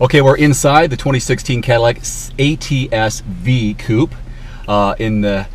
Okay, we're inside the 2016 Cadillac ATS-V Coupe. In the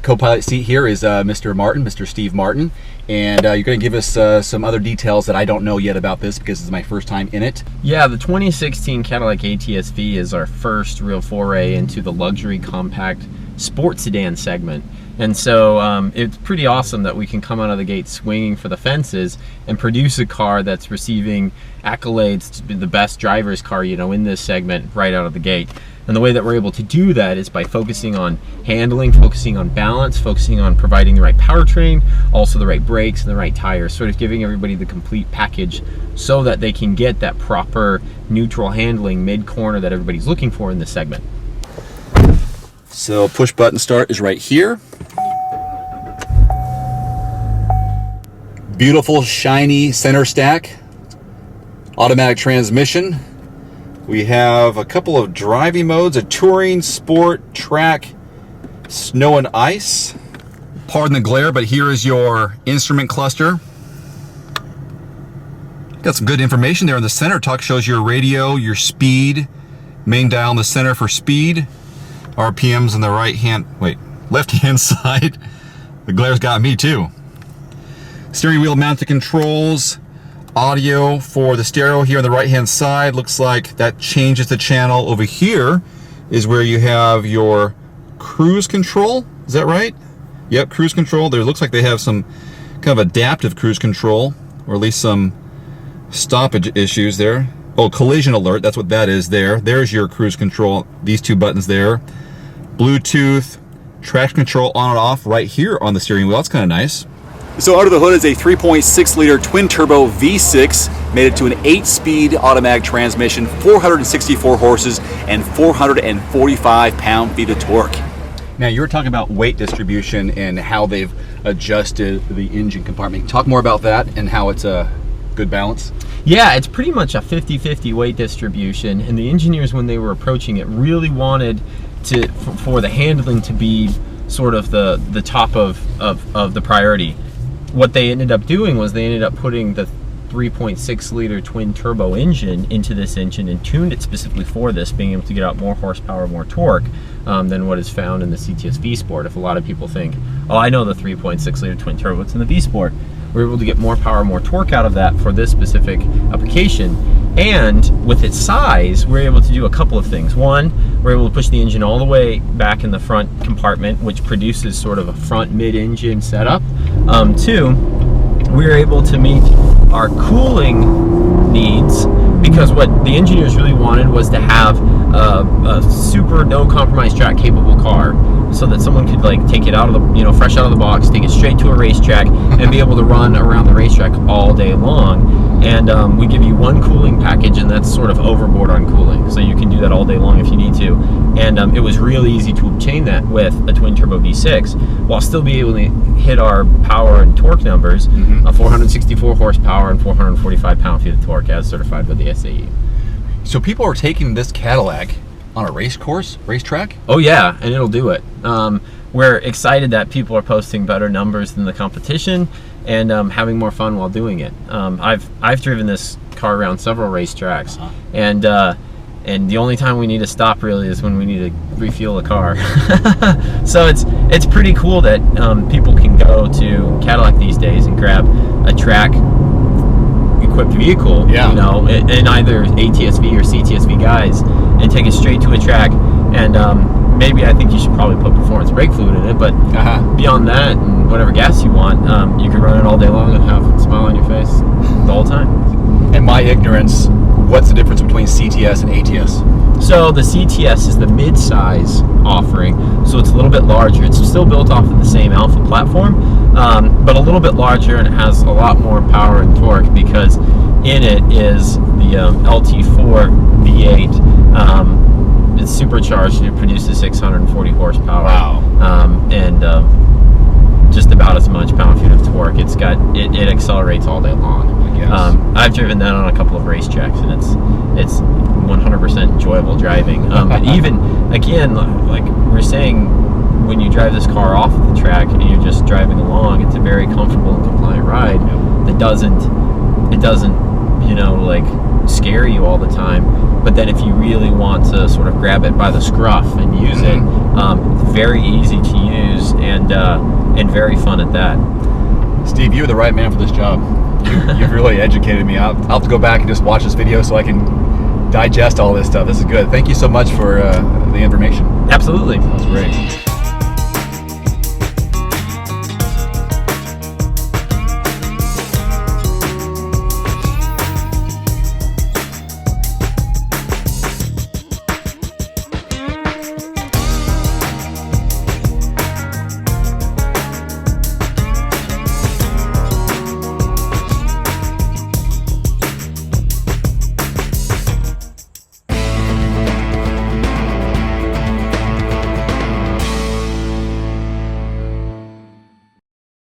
co-pilot seat here is Mr. Steve Martin, and you're going to give us some other details that I don't know yet about this because it's my first time in it. Yeah, the 2016 Cadillac ATS-V is our first real foray into the luxury compact sports sedan segment. And so it's pretty awesome that we can come out of the gate swinging for the fences and produce a car that's receiving accolades to be the best driver's car, you know, in this segment right out of the gate. And the way that we're able to do that is by focusing on handling, focusing on balance, focusing on providing the right powertrain, also the right brakes and the right tires, sort of giving everybody the complete package so that they can get that proper neutral handling mid-corner that everybody's looking for in this segment. So push button start is right here. Beautiful shiny center stack, automatic transmission. We have a couple of driving modes, a touring, sport, track, snow and ice. Pardon the glare, but here is your instrument cluster. Got some good information there in the center. Talk shows your radio, your speed, main dial in the center for speed, RPMs on the left-hand side. The glare's got me too. Steering wheel mounted controls, audio for the stereo here on the right-hand side. Looks like that changes the channel. Over here is where you have your cruise control. Is that right? Yep, cruise control. There looks like they have some kind of adaptive cruise control, or at least some stoppage issues there. Oh, collision alert, that's what that is there. There's your cruise control, these two buttons there. Bluetooth, traction control on and off right here on the steering wheel. That's kind of nice. So under the hood is a 3.6 liter twin turbo V6, made it to an 8-speed automatic transmission, 464 horses and 445 pound-feet of torque. Now you were talking about weight distribution and how they've adjusted the engine compartment. Talk more about that and how it's a good balance. Yeah, it's pretty much a 50-50 weight distribution, and the engineers, when they were approaching it, really wanted for the handling to be sort of the top of the priority. What they ended up doing was they ended up putting the 3.6 liter twin turbo engine into this engine and tuned it specifically for this, being able to get out more horsepower, more torque than what is found in the CTS V Sport. If a lot of people think, oh, I know the 3.6 liter twin turbo, it's in the V Sport. We're able to get more power, more torque out of that for this specific application. And with its size, we're able to do a couple of things. One, we're able to push the engine all the way back in the front compartment, which produces sort of a front mid-engine setup. Two, we're able to meet our cooling needs, because what the engineers really wanted was to have a super no compromise track capable car, so that someone could like take it out of the, you know, fresh out of the box, take it straight to a racetrack and be able to run around the racetrack all day long. And we give you one cooling package, and that's sort of overboard on cooling, so you can do that all day long if you need to. And it was really easy to obtain that with a twin turbo V6 while still be able to hit our power and torque numbers, 464 horsepower and 445 pound-feet of torque as certified by the SAE. So people are taking this Cadillac on a racetrack? Oh yeah, and it'll do it. We're excited that people are posting better numbers than the competition and having more fun while doing it. I've driven this car around several racetracks, and the only time we need to stop really is when we need to refuel the car. So it's pretty cool that people can go to Cadillac these days and grab a track equipped vehicle, you know, in either ATS-V or CTS-V guise, and take it straight to a track. And maybe I think you should probably put performance brake fluid in it, but beyond that, and whatever gas you want, you can run it all day long and have a smile on your face the whole time. In my ignorance, what's the difference between CTS and ATS? So the CTS is the mid-size offering, so it's a little bit larger. It's still built off of the same Alpha platform, but a little bit larger, and it has a lot more power and torque because in it is the LT4 V8. It's supercharged and it produces 640 horsepower. Wow. And just about as much pound-feet of torque. It's got it accelerates all day long. I've driven that on a couple of racetracks, and it's 100% enjoyable driving. But even again, like we're saying, when you drive this car off of the track and you're just driving along, it's a very comfortable and compliant ride. That doesn't, you know, like scare you all the time. But then if you really want to sort of grab it by the scruff and use it, it's very easy to use and very fun at that. Steve, you were the right man for this job. You've really educated me. I'll have to go back and just watch this video so I can digest all this stuff. This is good. Thank you so much for the information. Absolutely. That's great.